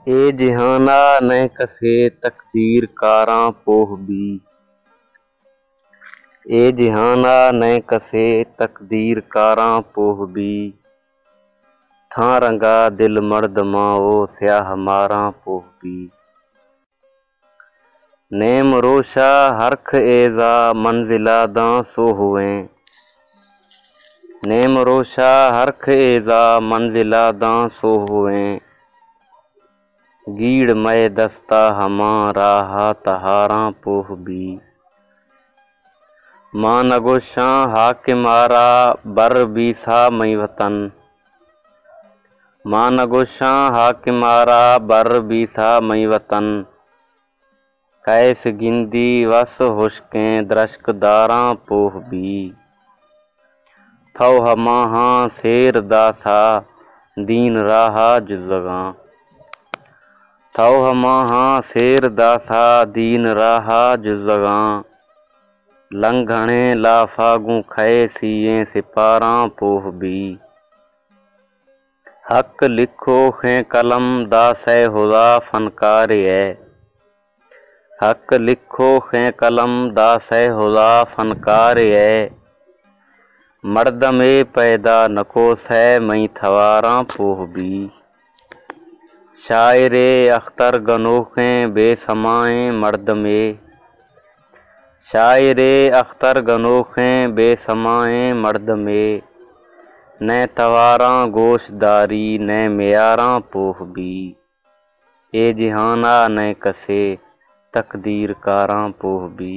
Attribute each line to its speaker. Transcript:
Speaker 1: ए जिहाना न कसे तकदीर कारां पोह भी। ए जिहाना न कसे तकदीर कारां पोह भी। थां रंगा दिल मर्द माओ स्याह मारां पोह भी। नेम रोशा हरख एजा मंजिला दां सो हुए। नेम रोशा हरख एजा मंजिला दां सो हुए। गीड़ मय दस्ता हमा राहा तहारां पोह भी। मां नगोशां हाकिमारा बर बीसा मई वतन। मां नगोशां हाकिमारा बर बीसा मई वतन। कैस गिंदी वस हुश्कें द्रश्क दारां पोह भी। थौ हमाहां शेर दासा दीन राहा जुज़गां। थौ हमाहां शेर दासा दीन राहा जुज़गां। लंघणे लाफागू खए सीए सिपारां पोह भी। हक लिखो खे कलम दासै हुदा फनकार है। हक लिखो खे कलम दासै हुदा फनकार है। मर्द में पैदा नकोसै मई थवारां पोह भी। शायरे अख्तर गनोखे बेसमाए मर्द में। शायरे अख्तर गनोखे बेसमाए मर्द में। न तवारां गोशदारी न मेयारां पोह भी। ए जिहाना न कसे तकदीर कारां पोह भी।